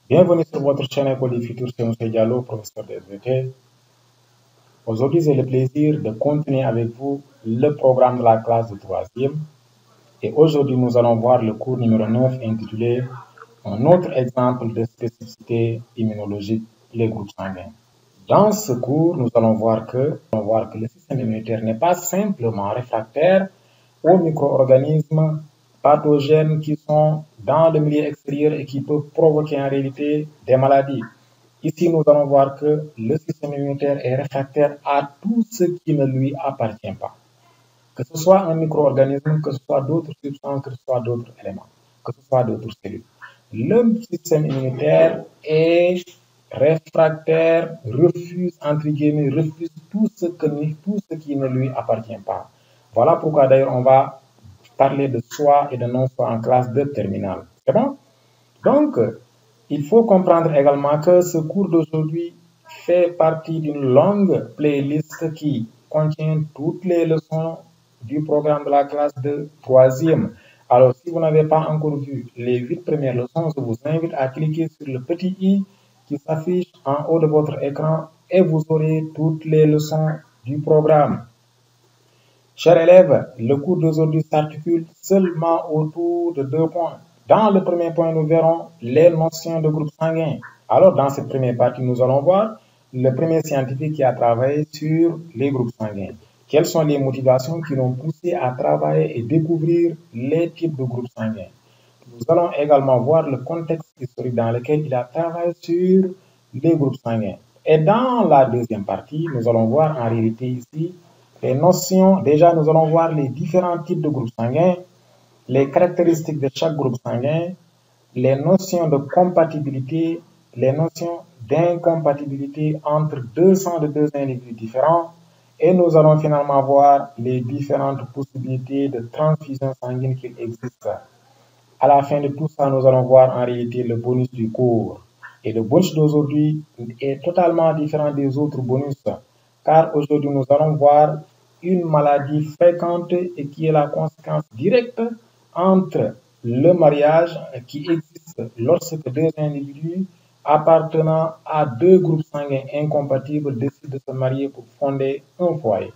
Bienvenue sur votre chaîne École du Futur, c'est M. Diallo, professeur de SVT. Aujourd'hui, j'ai le plaisir de continuer avec vous le programme de la classe de 3e. Et aujourd'hui, nous allons voir le cours numéro 9 intitulé Un autre exemple de spécificité immunologique, les groupes sanguins. Dans ce cours, nous allons voir que le système immunitaire n'est pas simplement réfractaire aux micro-organismes pathogènes qui sont dans le milieu extérieur et qui peuvent provoquer en réalité des maladies. Ici, nous allons voir que le système immunitaire est réfractaire à tout ce qui ne lui appartient pas. Que ce soit un micro-organisme, que ce soit d'autres substances, que ce soit d'autres éléments, que ce soit d'autres cellules. Le système immunitaire est réfractaire, refuse, entre guillemets, refuse tout ce qui ne lui appartient pas. Voilà pourquoi d'ailleurs on va parler de soi et de non-soi en classe de terminale. C'est bon? Donc, il faut comprendre également que ce cours d'aujourd'hui fait partie d'une longue playlist qui contient toutes les leçons du programme de la classe de 3e. Alors, si vous n'avez pas encore vu les 8 premières leçons, je vous invite à cliquer sur le petit i qui s'affiche en haut de votre écran et vous aurez toutes les leçons du programme. Chers élèves, le cours d'aujourd'hui s'articule seulement autour de 2 points. Dans le premier point, nous verrons les notions de groupe sanguin. Alors, dans cette première partie, nous allons voir le premier scientifique qui a travaillé sur les groupes sanguins. Quelles sont les motivations qui l'ont poussé à travailler et découvrir les types de groupes sanguins? Nous allons également voir le contexte historique dans lequel il a travaillé sur les groupes sanguins. Et dans la deuxième partie, nous allons voir en réalité ici les notions. Déjà, nous allons voir les différents types de groupes sanguins, les caractéristiques de chaque groupe sanguin, les notions de compatibilité, les notions d'incompatibilité entre deux sangs de deux individus différents, et nous allons finalement voir les différentes possibilités de transfusion sanguine qu'il existe. À la fin de tout ça, nous allons voir en réalité le bonus du cours. Et le bonus d'aujourd'hui est totalement différent des autres bonus, car aujourd'hui nous allons voir une maladie fréquente et qui est la conséquence directe entre le mariage qui existe lorsque deux individus appartenant à deux groupes sanguins incompatibles décident de se marier pour fonder un foyer.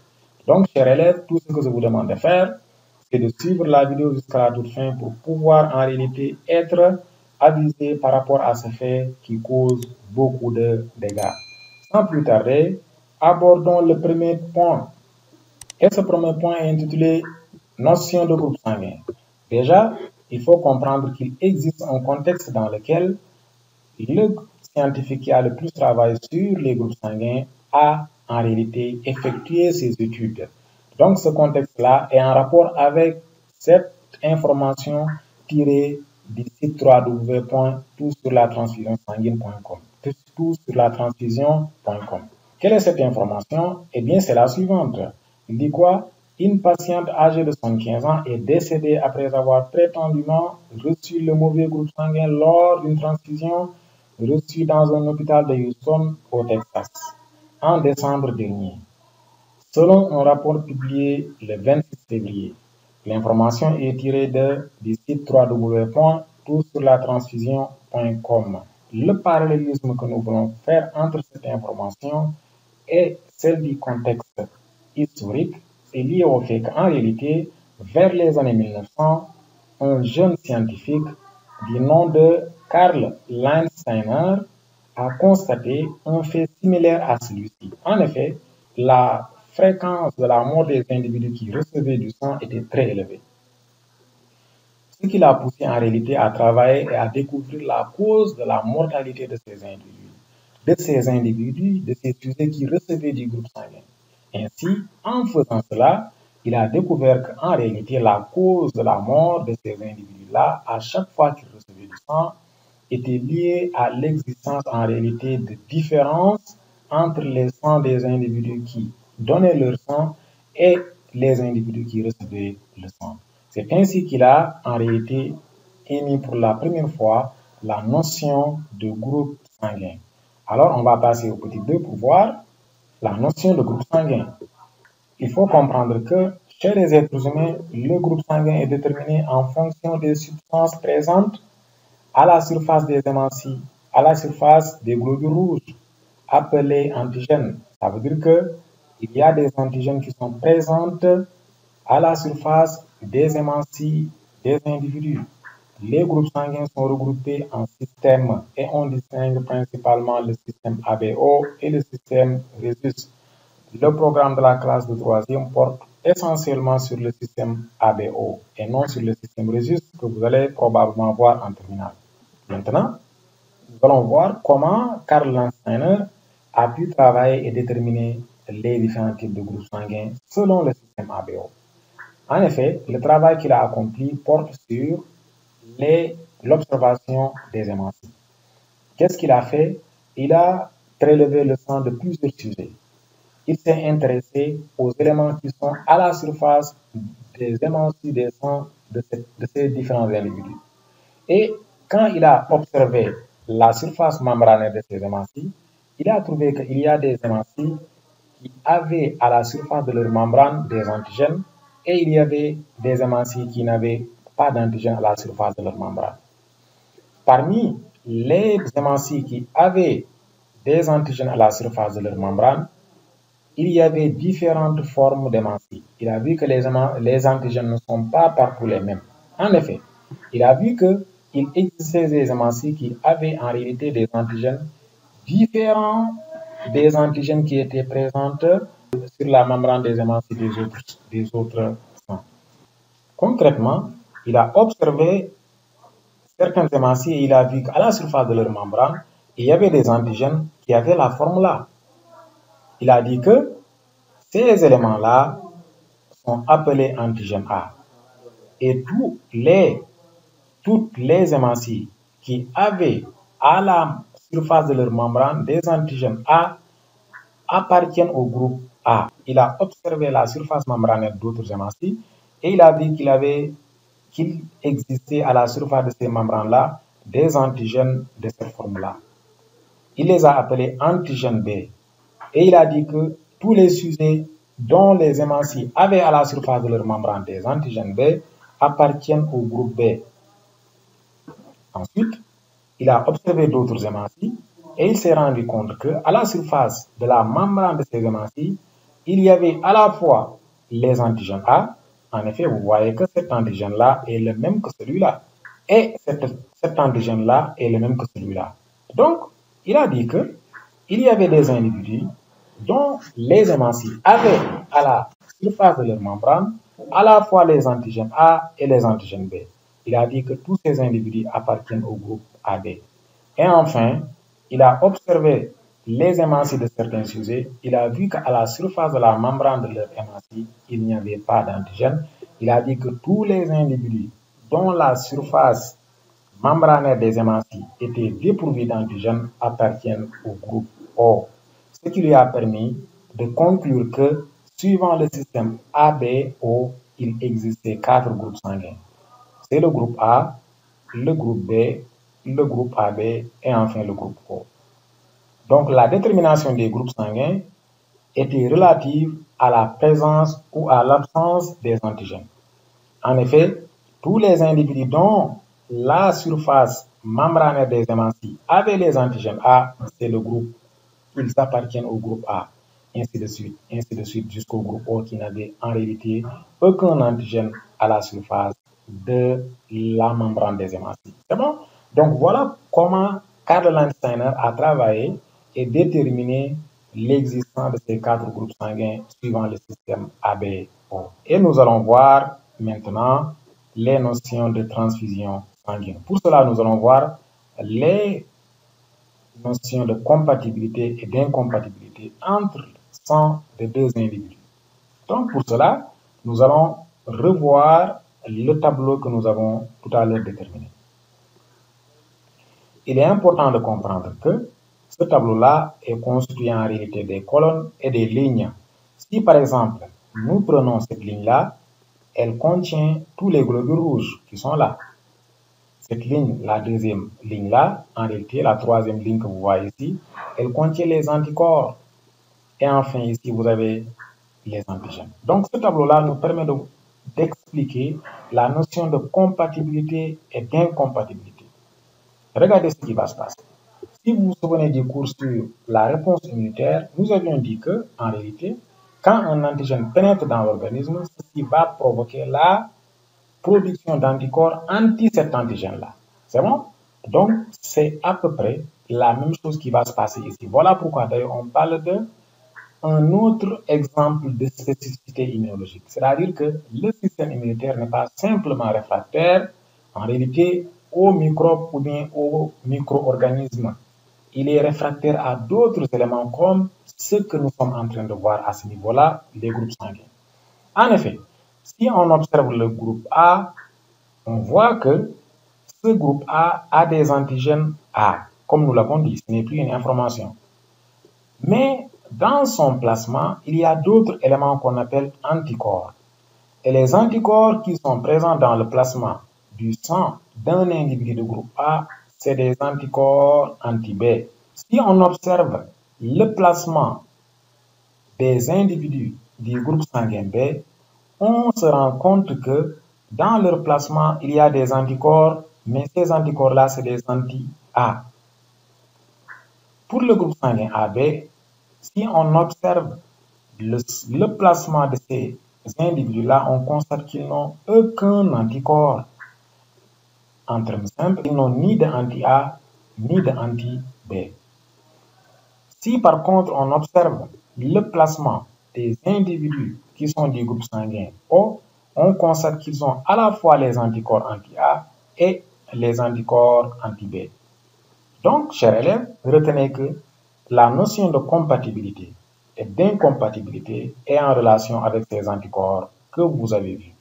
Donc, chers élèves, tout ce que je vous demande de faire, c'est de suivre la vidéo jusqu'à la toute fin pour pouvoir en réalité être avisé par rapport à ce fait qui cause beaucoup de dégâts. Sans plus tarder, abordons le premier point. Et ce premier point est intitulé Notion de groupe sanguin. Déjà, il faut comprendre qu'il existe un contexte dans lequel le scientifique qui a le plus travaillé sur les groupes sanguins a en réalité effectué ses études. Donc ce contexte-là est en rapport avec cette information tirée du site www.toutsurlatransfusionsanguine.com. Toutsurlatransfusion.com. Quelle est cette information? Eh bien, c'est la suivante. Il dit quoi? Une patiente âgée de 75 ans est décédée après avoir prétendument reçu le mauvais groupe sanguin lors d'une transfusion reçue dans un hôpital de Houston, au Texas, en décembre dernier. Selon un rapport publié le 26 février, l'information est tirée du site www.toutsurlatransfusion.com. Le parallélisme que nous voulons faire entre cette information et celle du contexte historique est lié au fait qu'en réalité, vers les années 1900, un jeune scientifique du nom de Karl Landsteiner a constaté un fait similaire à celui-ci. En effet, la fréquence de la mort des individus qui recevaient du sang était très élevée. Ce qui l'a poussé en réalité à travailler et à découvrir la cause de la mortalité de ces individus, de ces sujets qui recevaient du groupe sanguin. Ainsi, en faisant cela, il a découvert qu'en réalité, la cause de la mort de ces individus-là, à chaque fois qu'ils recevaient du sang, était liée à l'existence en réalité de différences entre les sangs des individus qui donnaient leur sang et les individus qui recevaient le sang. C'est ainsi qu'il a en réalité émis pour la première fois la notion de groupe sanguin. Alors, on va passer au petit 2 pour voir la notion de groupe sanguin. Il faut comprendre que chez les êtres humains, le groupe sanguin est déterminé en fonction des substances présentes à la surface des hémocytes à la surface des globules rouges, appelés antigènes. Ça veut dire qu'il y a des antigènes qui sont présents à la surface des hémanties des individus. Les groupes sanguins sont regroupés en systèmes et on distingue principalement le système ABO et le système Rhésus. Le programme de la classe de troisième porte essentiellement sur le système ABO et non sur le système Rhésus que vous allez probablement voir en terminale. Maintenant, nous allons voir comment Karl Landsteiner a pu travailler et déterminer les différents types de groupes sanguins selon le système ABO. En effet, le travail qu'il a accompli porte sur l'observation des hémanties. Qu'est-ce qu'il a fait? Il a prélevé le sang de plusieurs sujets. Il s'est intéressé aux éléments qui sont à la surface des hémanties des sangs de ces différents individus. Et quand il a observé la surface membranaire de ces hémanties, il a trouvé qu'il y a des hémanties qui avaient à la surface de leur membrane des antigènes et il y avait des hémanties qui n'avaient pas d'antigènes à la surface de leur membrane. Parmi les hémanties qui avaient des antigènes à la surface de leur membrane, il y avait différentes formes d'hémanties. Il a vu que les antigènes ne sont pas partout les mêmes. En effet, il a vu qu'il existait des hémanties qui avaient en réalité des antigènes différents des antigènes qui étaient présents sur la membrane des hémanties des autres sangs. Concrètement, il a observé certaines hémanties et il a vu qu'à la surface de leur membrane, il y avait des antigènes qui avaient la forme là. Il a dit que ces éléments-là sont appelés antigènes A. Et toutes les hémanties qui avaient à la surface de leur membrane des antigènes A appartiennent au groupe A. Il a observé la surface membranaire d'autres hémanties et il a vu qu'il existait à la surface de ces membranes-là des antigènes de cette forme-là. Il les a appelés antigènes B. Et il a dit que tous les sujets dont les hémanties avaient à la surface de leur membrane des antigènes B appartiennent au groupe B. Ensuite, il a observé d'autres hémanties et il s'est rendu compte qu'à la surface de la membrane de ces hémanties, il y avait à la fois les antigènes A. En effet, vous voyez que cet antigène-là est le même que celui-là. Et cet antigène-là est le même que celui-là. Donc, il a dit qu'il y avait des individus dont les hémanties avaient à la surface de leur membrane à la fois les antigènes A et les antigènes B. Il a dit que tous ces individus appartiennent au groupe AB. Et enfin, il a observé les hémanties de certains sujets. Il a vu qu'à la surface de la membrane de leur hémantie, il n'y avait pas d'antigènes. Il a dit que tous les individus dont la surface membranaire des hémanties était dépourvue d'antigènes appartiennent au groupe O. Ce qui lui a permis de conclure que, suivant le système ABO, il existait 4 groupes sanguins. C'est le groupe A, le groupe B, le groupe AB et enfin le groupe O. Donc la détermination des groupes sanguins était relative à la présence ou à l'absence des antigènes. En effet, tous les individus dont la surface membranaire des hémanties avait les antigènes A, c'est le groupe, ils appartiennent au groupe A, ainsi de suite jusqu'au groupe O qui n'avait en réalité aucun antigène à la surface de la membrane des hémanties. C'est bon? Donc voilà comment Karl Landsteiner a travaillé et déterminé l'existence de ces 4 groupes sanguins suivant le système ABO. Et nous allons voir maintenant les notions de transfusion sanguine. Pour cela, nous allons voir les notions de compatibilité et d'incompatibilité entre le sang de deux individus. Donc pour cela, nous allons revoir le tableau que nous avons tout à l'heure déterminé. Il est important de comprendre que ce tableau-là est constitué en réalité des colonnes et des lignes. Si par exemple, nous prenons cette ligne-là, elle contient tous les globules rouges qui sont là. Cette ligne, la deuxième ligne-là, en réalité, la troisième ligne que vous voyez ici, elle contient les anticorps. Et enfin, ici, vous avez les antigènes. Donc, ce tableau-là nous permet d'expliquer la notion de compatibilité et d'incompatibilité. Regardez ce qui va se passer. Si vous vous souvenez du cours sur la réponse immunitaire, nous avions dit que, en réalité, quand un antigène pénètre dans l'organisme, ceci va provoquer la production d'anticorps anti cet antigène-là. C'est bon? Donc, c'est à peu près la même chose qui va se passer ici. Voilà pourquoi, d'ailleurs, on parle d'un autre exemple de spécificité immunologique. C'est-à-dire que le système immunitaire n'est pas simplement réfractaire, en réalité, aux microbes ou bien aux micro-organismes. Il est réfractaire à d'autres éléments comme ce que nous sommes en train de voir à ce niveau-là, les groupes sanguins. En effet, si on observe le groupe A, on voit que ce groupe A des antigènes A. Comme nous l'avons dit, ce n'est plus une information. Mais dans son plasma, il y a d'autres éléments qu'on appelle anticorps. Et les anticorps qui sont présents dans le plasma du sang d'un individu de groupe A, c'est des anticorps anti-B. Si on observe le plasma des individus du groupe sanguin B, on se rend compte que dans leur plasma, il y a des anticorps, mais ces anticorps-là, c'est des anti-A. Pour le groupe sanguin AB, si on observe le plasma de ces individus-là, on constate qu'ils n'ont aucun anticorps. En termes simples, ils n'ont ni de anti-A, ni de anti-B. Si par contre on observe le plasma des individus qui sont du groupe sanguin O, on constate qu'ils ont à la fois les anticorps anti-A et les anticorps anti-B. Donc, chers élèves, retenez que la notion de compatibilité et d'incompatibilité est en relation avec ces anticorps que vous avez vus.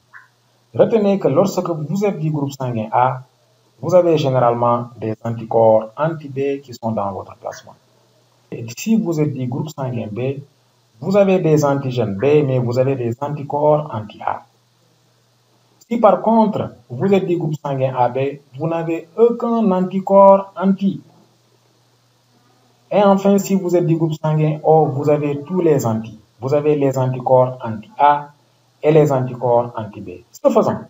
Retenez que lorsque vous êtes du groupe sanguin A, vous avez généralement des anticorps anti-B qui sont dans votre plasma. Et si vous êtes du groupe sanguin B, vous avez des antigènes B, mais vous avez des anticorps anti-A. Si par contre, vous êtes du groupe sanguin AB, vous n'avez aucun anticorps anti. Et enfin, si vous êtes du groupe sanguin O, vous avez tous les anti. Vous avez les anticorps anti-A et les anticorps anti-B. Ce faisant,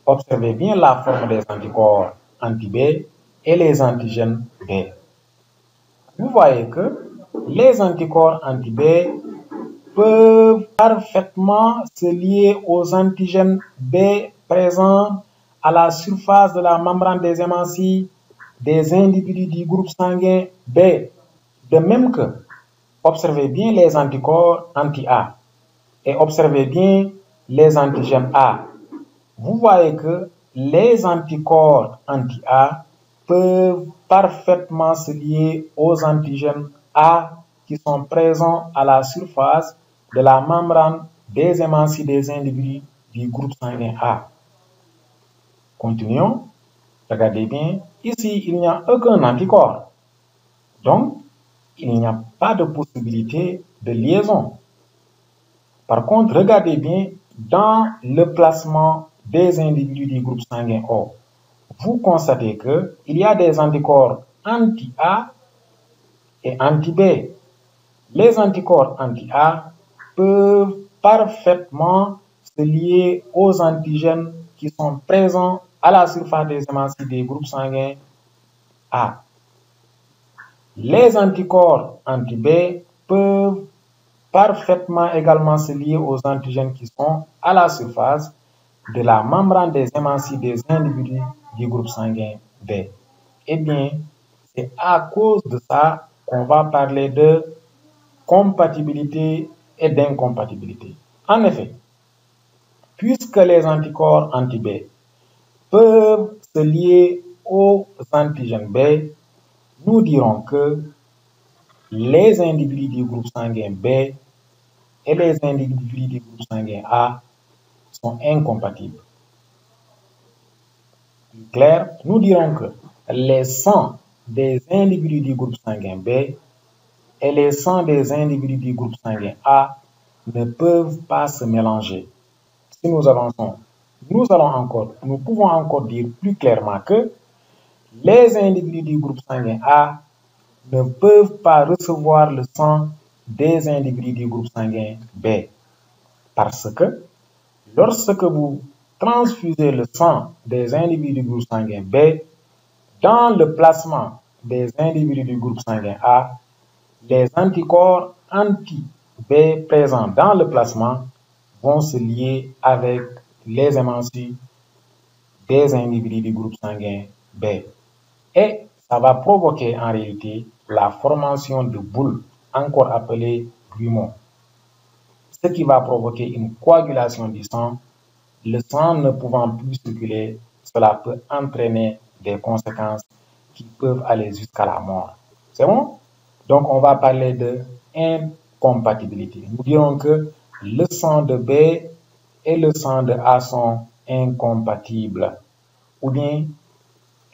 observez bien la forme des anticorps anti-B et les antigènes B. Vous voyez que les anticorps anti-B peuvent parfaitement se lier aux antigènes B présents à la surface de la membrane des hématies des individus du groupe sanguin B. De même que, observez bien les anticorps anti-A et observez bien les antigènes A. Vous voyez que les anticorps anti-A peuvent parfaitement se lier aux antigènes A qui sont présents à la surface de la membrane des hématies des individus du groupe sanguin A. Continuons. Regardez bien. Ici, il n'y a aucun anticorps. Donc, il n'y a pas de possibilité de liaison. Par contre, regardez bien dans le plasma des individus du groupe sanguin O. Vous constatez qu'il y a des anticorps anti-A et anti-B. Les anticorps anti-A peuvent parfaitement se lier aux antigènes qui sont présents à la surface des hématies des groupes sanguins A. Les anticorps anti-B peuvent parfaitement également se lier aux antigènes qui sont à la surface de la membrane des hématies des individus du groupe sanguin B. Eh bien, c'est à cause de ça qu'on va parler de compatibilité et d'incompatibilité. En effet, puisque les anticorps anti-B peuvent se lier aux antigènes B, nous dirons que les individus du groupe sanguin B et les individus du groupe sanguin A sont incompatibles. Clair, nous dirons que les sangs des individus du groupe sanguin B et les sangs des individus du groupe sanguin A ne peuvent pas se mélanger. Si nous avançons, nous pouvons encore dire plus clairement que les individus du groupe sanguin A ne peuvent pas recevoir le sang des individus du groupe sanguin B. Parce que lorsque vous transfusez le sang des individus du groupe sanguin B dans le plasma des individus du groupe sanguin A, les anticorps anti-B présents dans le plasma vont se lier avec les hémancies des individus du groupe sanguin B. Et ça va provoquer en réalité la formation de boules, encore appelées grumeaux, ce qui va provoquer une coagulation du sang. Le sang ne pouvant plus circuler, cela peut entraîner des conséquences qui peuvent aller jusqu'à la mort. C'est bon? Donc, on va parler de incompatibilité. Nous dirons que le sang de B et le sang de A sont incompatibles. Ou bien,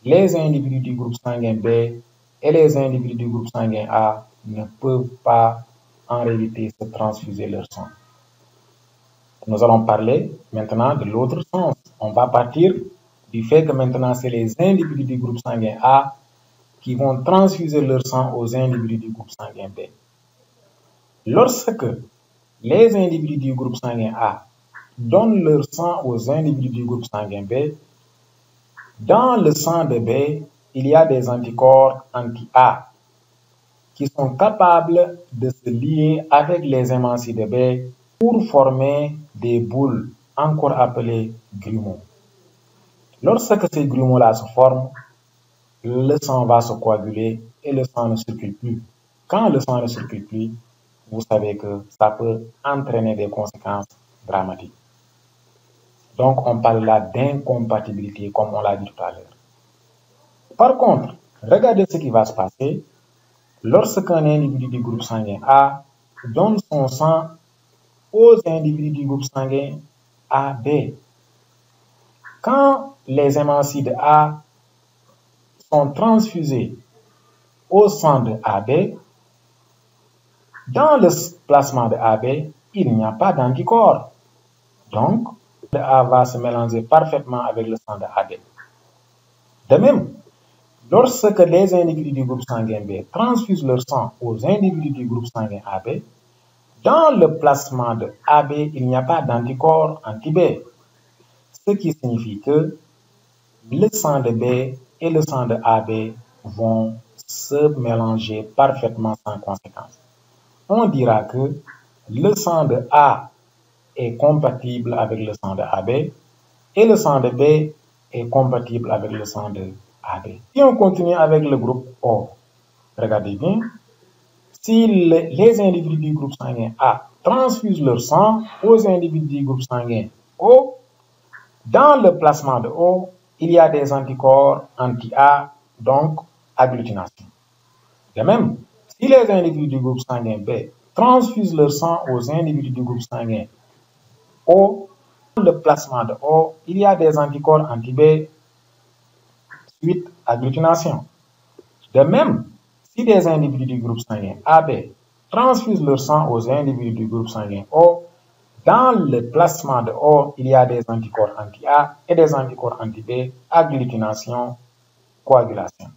les individus du groupe sanguin B et les individus du groupe sanguin A ne peuvent pas en réalité se transfuser leur sang. Nous allons parler maintenant de l'autre sens. On va partir du fait que maintenant c'est les individus du groupe sanguin A qui vont transfuser leur sang aux individus du groupe sanguin B. Lorsque les individus du groupe sanguin A donnent leur sang aux individus du groupe sanguin B, dans le sang de B, il y a des anticorps anti-A qui sont capables de se lier avec les hémancies de B pour former des boules, encore appelées grumeaux. Lorsque ces grumeaux-là se forment, le sang va se coaguler et le sang ne circule plus. Quand le sang ne circule plus, vous savez que ça peut entraîner des conséquences dramatiques. Donc, on parle là d'incompatibilité, comme on l'a dit tout à l'heure. Par contre, regardez ce qui va se passer lorsqu'un individu du groupe sanguin A donne son sang aux individus du groupe sanguin AB. Quand les hémancies de A sont transfusées au sang de AB, dans le plasma de AB, il n'y a pas d'anticorps. Donc, le A va se mélanger parfaitement avec le sang de AB. De même, lorsque les individus du groupe sanguin B transfusent leur sang aux individus du groupe sanguin AB, dans le plasma de AB, il n'y a pas d'anticorps anti-B. Ce qui signifie que le sang de B et le sang de AB vont se mélanger parfaitement sans conséquence. On dira que le sang de A est compatible avec le sang de AB et le sang de B est compatible avec le sang de AB. Si on continue avec le groupe O, regardez bien, si les individus du groupe sanguin A transfusent leur sang aux individus du groupe sanguin O, dans le plasma de O, il y a des anticorps anti-A, donc agglutination. De même, si les individus du groupe sanguin B transfusent leur sang aux individus du groupe sanguin O, dans le plasma de O, il y a des anticorps anti-B suite agglutination. De même, si des individus du groupe sanguin AB transfusent leur sang aux individus du groupe sanguin O, dans le plasma de O, il y a des anticorps anti-A et des anticorps anti-B, agglutination, coagulation.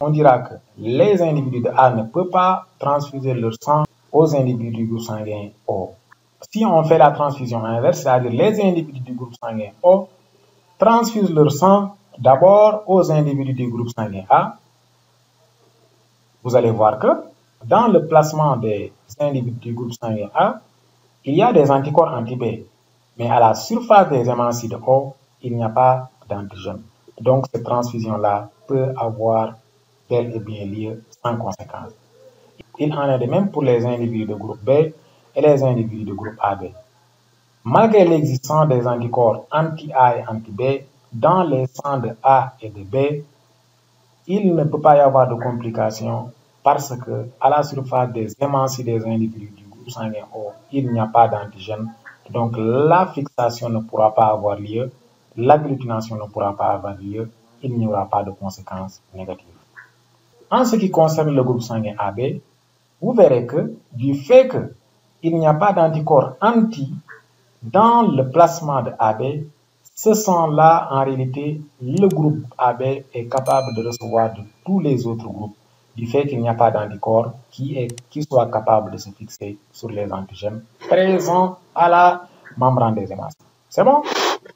On dira que les individus de A ne peuvent pas transfuser leur sang aux individus du groupe sanguin O. Si on fait la transfusion inverse, c'est-à-dire les individus du groupe sanguin O transfusent leur sang d'abord aux individus du groupe sanguin A, vous allez voir que dans le plasma des individus du groupe sanguin A, il y a des anticorps anti-B, mais à la surface des hémancies de O, il n'y a pas d'antigène. Donc, cette transfusion-là peut avoir bel et bien lieu sans conséquence. Il en est de même pour les individus de groupe B et les individus de groupe AB. Malgré l'existence des anticorps anti-A et anti-B dans les sangs de A et de B, il ne peut pas y avoir de complications parce que à la surface des hémancies des individus du groupe sanguin O, il n'y a pas d'antigène. Donc la fixation ne pourra pas avoir lieu, l'agglutination ne pourra pas avoir lieu, il n'y aura pas de conséquences négatives. En ce qui concerne le groupe sanguin AB, vous verrez que du fait qu'il n'y a pas d'anticorps anti dans le plasma de AB, ce sang-là, en réalité, le groupe AB est capable de recevoir de tous les autres groupes, du fait qu'il n'y a pas d'anticorps qui soit capable de se fixer sur les antigènes présents à la membrane des hématies. C'est bon?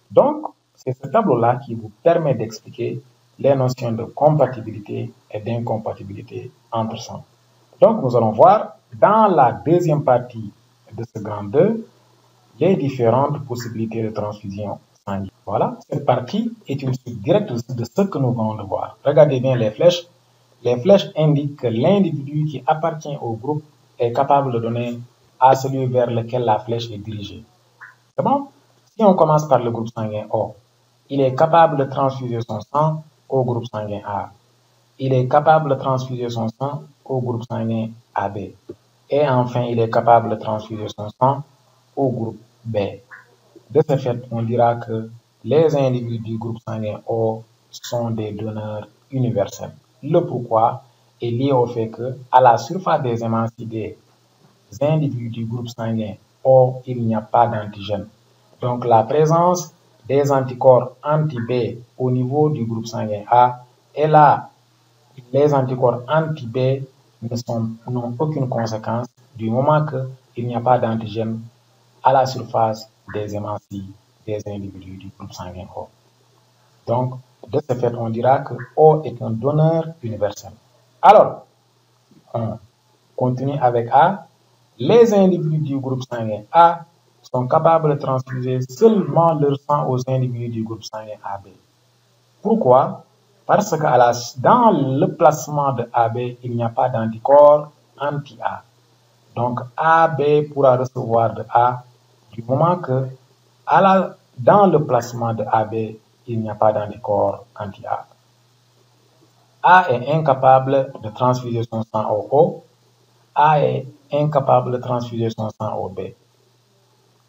Donc, c'est ce tableau-là qui vous permet d'expliquer les notions de compatibilité et d'incompatibilité entre sang. Donc, nous allons voir dans la deuxième partie de ce grand 2 les différentes possibilités de transfusion sanguine. Voilà, cette partie est une suite directe de ce que nous venons de voir. Regardez bien les flèches. Les flèches indiquent que l'individu qui appartient au groupe est capable de donner à celui vers lequel la flèche est dirigée. C'est bon? Si on commence par le groupe sanguin O, il est capable de transfuser son sang au groupe sanguin A. Il est capable de transfuser son sang au groupe sanguin AB. Et enfin, il est capable de transfuser son sang au groupe B. De ce fait, on dira que les individus du groupe sanguin O sont des donneurs universels. Le pourquoi est lié au fait que, à la surface des hématies des individus du groupe sanguin O, il n'y a pas d'antigène. Donc, la présence des anticorps anti-B au niveau du groupe sanguin A est là. Les anticorps anti-B n'ont aucune conséquence du moment qu'il n'y a pas d'antigène à la surface des hématies des individus du groupe sanguin O. Donc, de ce fait, on dira que O est un donneur universel. Alors, on continue avec A. Les individus du groupe sanguin A sont capables de transfuser seulement leur sang aux individus du groupe sanguin AB. Pourquoi? Parce que dans le plasma de AB, il n'y a pas d'anticorps anti-A. Donc, AB pourra recevoir de A du moment que dans le plasma de AB, il n'y a pas d'anticorps anti-A. A est incapable de transfuser son sang au O. A est incapable de transfuser son sang au B.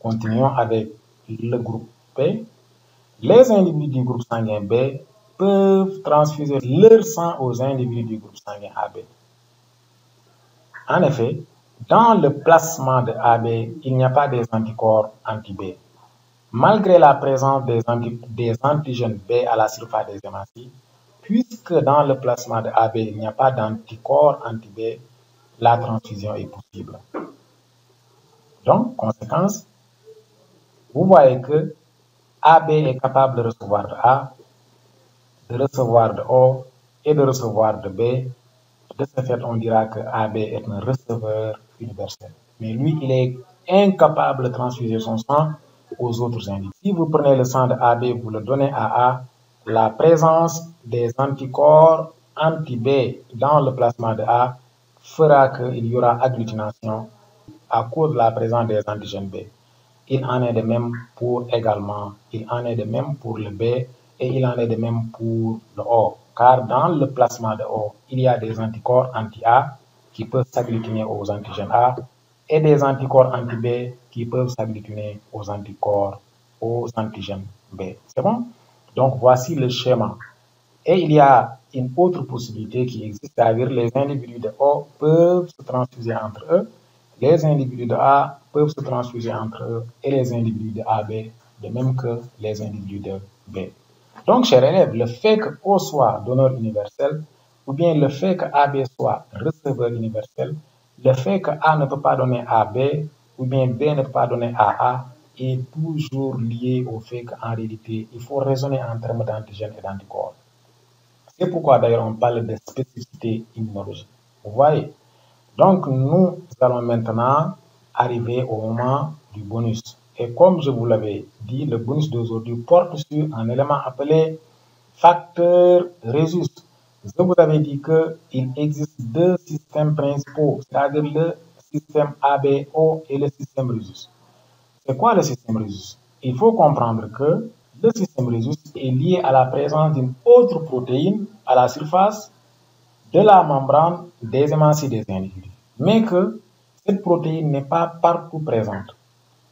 Continuons avec le groupe B. Les individus du groupe sanguin B peuvent transfuser leur sang aux individus du groupe sanguin AB. En effet, dans le plasma de AB, il n'y a pas des anticorps anti-B. Malgré la présence des antigènes B à la surface des hématies, puisque dans le plasma de AB, il n'y a pas d'anticorps anti-B, la transfusion est possible. Donc, conséquence, vous voyez que AB est capable de recevoir de A, de recevoir de O et de recevoir de B. De ce fait, on dira que AB est un receveur universel. Mais lui, il est incapable de transfuser son sang aux autres individus. Si vous prenez le sang de AB, vous le donnez à A, la présence des anticorps anti-B dans le plasma de A fera qu'il y aura agglutination à cause de la présence des antigènes B. Il en est de même pour le B et il en est de même pour le O. Car dans le plasma de O, il y a des anticorps anti-A qui peuvent s'agglutiner aux antigènes A et des anticorps anti-B qui peuvent s'agglutiner aux antigènes B. C'est bon? Donc, voici le schéma. Et il y a une autre possibilité qui existe, c'est-à-dire les individus de O peuvent se transfuser entre eux, les individus de A peuvent se transfuser entre eux et les individus de AB, de même que les individus de B. Donc, chers élèves, le fait que O soit donneur universel, ou bien le fait que AB soit receveur universel, le fait que A ne peut pas donner à B, ou bien B ne peut pas donner à A, est toujours lié au fait qu'en réalité, il faut raisonner en termes d'antigènes et d'anticorps. C'est pourquoi d'ailleurs on parle de spécificité immunologique. Vous voyez? Donc, nous allons maintenant arriver au moment du bonus. Et comme je vous l'avais dit, le bonus d'aujourd'hui porte sur un élément appelé facteur Rhesus. Je vous avais dit qu'il existe deux systèmes principaux, c'est-à-dire le système ABO et le système Rhesus. C'est quoi le système Rhesus? Il faut comprendre que le système Rhesus est lié à la présence d'une autre protéine à la surface de la membrane des hématies des individus, mais que cette protéine n'est pas partout présente.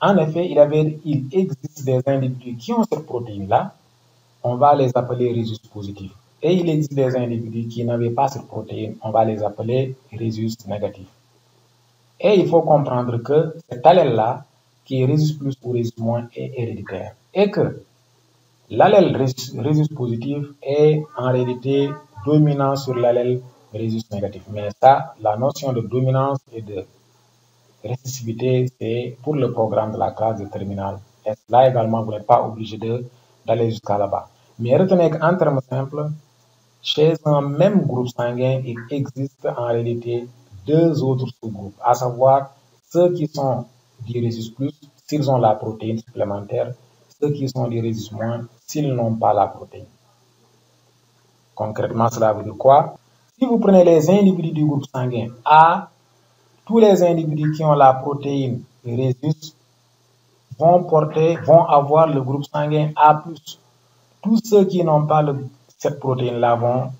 En effet, il existe des individus qui ont cette protéine-là, on va les appeler Rhesus positifs. Et il existe des individus qui n'avaient pas cette protéine, on va les appeler Rhesus négatifs. Et il faut comprendre que cet allèle-là, qui est Rhesus plus ou Rhesus moins, est héréditaire. Et que l'allèle Rhesus positif est en réalité dominant sur l'allèle Rhesus négatif. Mais ça, la notion de dominance et de récessivité, c'est pour le programme de la classe de terminale. Et là également, vous n'êtes pas obligé d'aller jusqu'à là-bas. Mais retenez qu'en termes simples, chez un même groupe sanguin, il existe en réalité deux autres sous-groupes, à savoir ceux qui sont du rhésus plus s'ils ont la protéine supplémentaire, ceux qui sont du rhésus moins s'ils n'ont pas la protéine. Concrètement, cela veut dire quoi? Si vous prenez les individus du groupe sanguin A, tous les individus qui ont la protéine rhésus vont avoir le groupe sanguin A+. Tous ceux qui n'ont pas cette protéine-là vont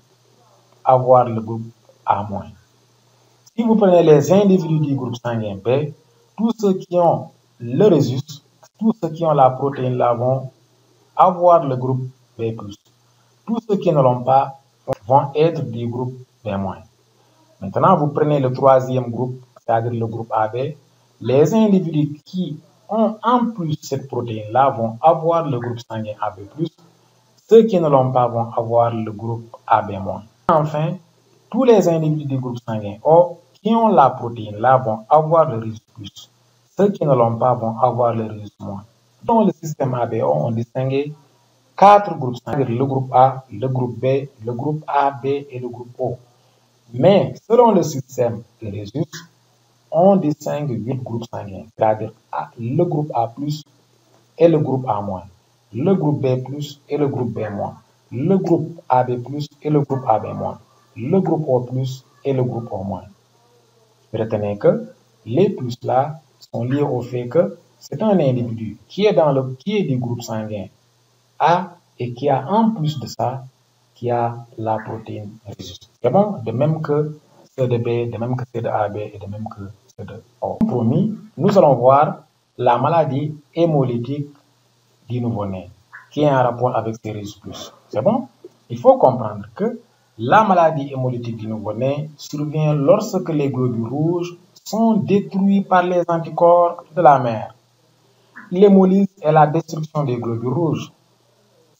avoir le groupe A-. Si vous prenez les individus du groupe sanguin B, tous ceux qui ont le rhésus, tous ceux qui ont la protéine-là vont avoir le groupe B+. Tous ceux qui ne l'ont pas vont être du groupe B-. Maintenant, vous prenez le troisième groupe, c'est-à-dire le groupe AB. Les individus qui ont en plus cette protéine-là vont avoir le groupe sanguin AB+. Ceux qui ne l'ont pas vont avoir le groupe AB-. Enfin, tous les individus du groupe sanguin O qui ont la protéine-là vont avoir le rhésus plus. Ceux qui ne l'ont pas vont avoir le rhésus moins. Dans le système ABO, on distingue 4 groupes sanguins, le groupe A, le groupe B, le groupe AB et le groupe O. Mais selon le système de rhésus, on distingue 8 groupes sanguins, c'est-à-dire le groupe A+, et le groupe A-, le groupe B+, et le groupe B-, le groupe AB+, et le groupe AB-, le groupe O+, et le groupe O-. Retenez que les plus là sont liés au fait que c'est un individu qui est du groupe sanguin A et qui a en plus de ça, qui a la protéine rhésus. C'est bon? De même que ceux de B, de même que ceux de AB et de même que ceux de O. Promis, nous allons voir la maladie hémolytique du nouveau-né, qui est en rapport avec ces rhésus plus. C'est bon? Il faut comprendre que la maladie hémolytique du nouveau-né survient lorsque les globules rouges sont détruits par les anticorps de la mère. L'hémolyse est la destruction des globules rouges.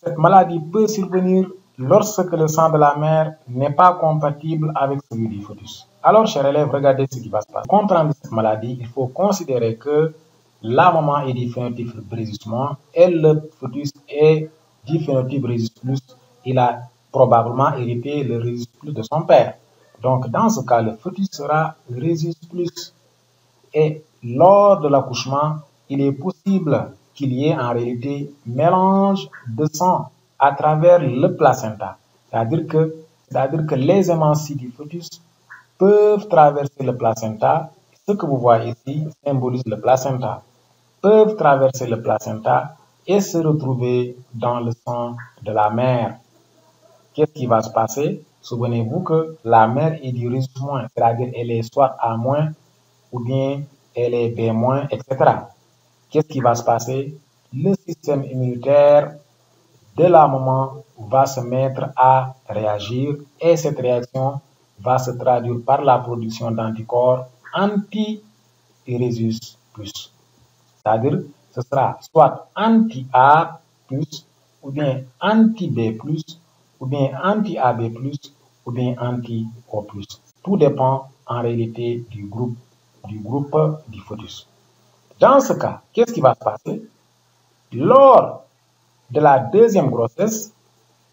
Cette maladie peut survenir lorsque le sang de la mère n'est pas compatible avec celui du fœtus. Alors, chers élèves, regardez ce qui va se passer. Pour comprendre cette maladie, il faut considérer que la maman est du phénotype rhésus moins et le fœtus est du phénotype rhésus plus. Il a probablement hérité le rhésus plus de son père. Donc, dans ce cas, le fœtus sera rhésus plus. Et lors de l'accouchement, il est possible qu'il y ait en réalité mélange de sang à travers le placenta. C'est-à-dire que les hémorragies du fœtus peuvent traverser le placenta. Ce que vous voyez ici symbolise le placenta. Peuvent traverser le placenta et se retrouver dans le sang de la mère. Qu'est-ce qui va se passer? Souvenez-vous que la mère est du rhésus moins, c'est-à-dire elle est soit A-, ou bien elle est B-, etc. Qu'est-ce qui va se passer? Le système immunitaire de la maman va se mettre à réagir et cette réaction va se traduire par la production d'anticorps anti-rhésus plus. C'est-à-dire ce sera soit anti-A+, ou bien anti-B+, ou bien anti-AB+, ou bien anti-O+. Tout dépend en réalité du groupe du fœtus. Dans ce cas, qu'est-ce qui va se passer? Lors de la deuxième grossesse,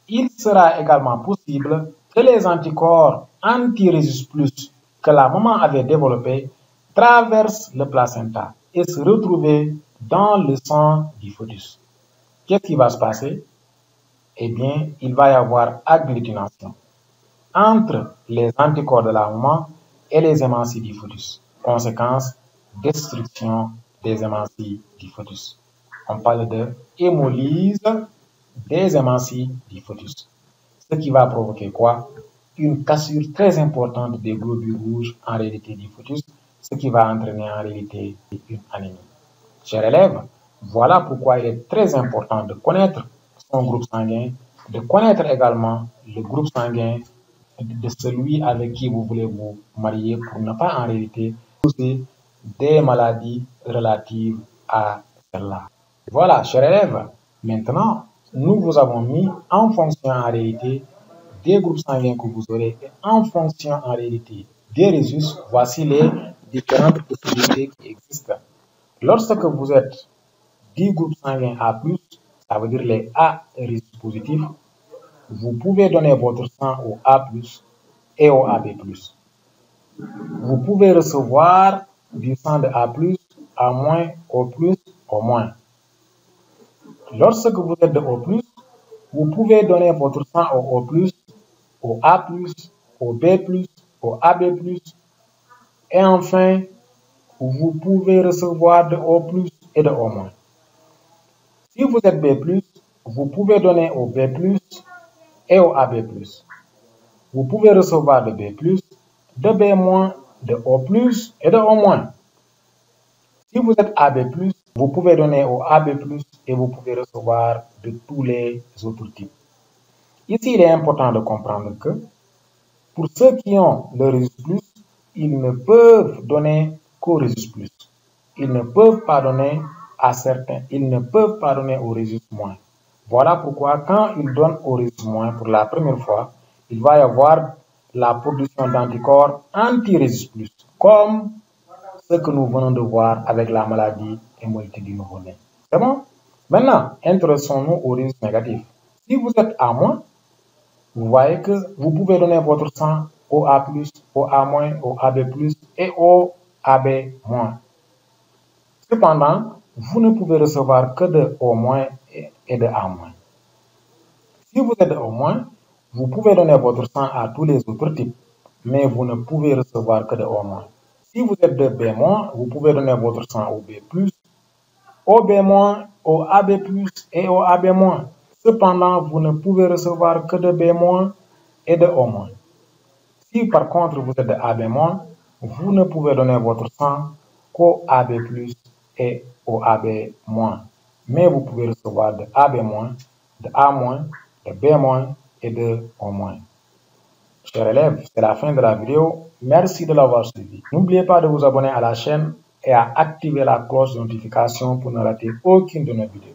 il sera également possible que les anticorps anti-rhésus plus que la maman avait développés traversent le placenta et se retrouvent dans le sang du fœtus. Qu'est-ce qui va se passer? Eh bien, il va y avoir agglutination entre les anticorps de la maman et les hémorragies du fœtus. Conséquence, destruction des hémorragies du fœtus. On parle de hémolyse des hémorragies du fœtus. Ce qui va provoquer quoi? Une cassure très importante des globules rouges en réalité du fœtus, ce qui va entraîner en réalité une anémie. Chers élèves, voilà pourquoi il est très important de connaître son groupe sanguin, de connaître également le groupe sanguin de celui avec qui vous voulez vous marier pour ne pas en réalité causer des maladies relatives à celle-là. Voilà, chers élèves, maintenant, nous vous avons mis en fonction en réalité des groupes sanguins que vous aurez et en fonction en réalité des rhésus, voici les différentes possibilités qui existent. Lorsque vous êtes du groupe sanguin A+, ça veut dire les A rhésus positifs, vous pouvez donner votre sang au A+, et au AB+. Vous pouvez recevoir du sang de A+, A-, O+, O-. Lorsque vous êtes de O+, vous pouvez donner votre sang au O+, au A+, au B+, au AB+, et enfin, vous pouvez recevoir de O+, et de O-. Si vous êtes B+, vous pouvez donner au B+, et au AB+. Vous pouvez recevoir de B+, de B-, de O+, et de O-. Si vous êtes AB+, vous pouvez donner au AB+, et vous pouvez recevoir de tous les autres types. Ici, il est important de comprendre que pour ceux qui ont le Rhésus plus, ils ne peuvent donner qu'au Rhésus plus. Ils ne peuvent pas donner à certains, ils ne peuvent pas donner au Rhésus moins. Voilà pourquoi quand ils donnent au Rhésus moins pour la première fois, il va y avoir la production d'anticorps anti-Rhésus plus, comme ce que nous venons de voir avec la maladie hémolytique du nouveau-né. C'est bon? Maintenant, intéressons-nous au Rhésus négatif. Si vous êtes A-, vous voyez que vous pouvez donner votre sang au A+, au A-, au AB+, et au AB-. Cependant, vous ne pouvez recevoir que de O- et de A-. Si vous êtes de O-, vous pouvez donner votre sang à tous les autres types, mais vous ne pouvez recevoir que de O-. Si vous êtes de B-, vous pouvez donner votre sang au B+, au B-, au AB+, et au AB-. Cependant, vous ne pouvez recevoir que de B- et de O-. Si par contre vous êtes de AB-, vous ne pouvez donner votre sang qu'au AB+, et au AB-, mais vous pouvez recevoir de AB-, de A-, de B- et de O-. Chers élèves, c'est la fin de la vidéo. Merci de l'avoir suivi. N'oubliez pas de vous abonner à la chaîne et à activer la cloche de notification pour ne rater aucune de nos vidéos.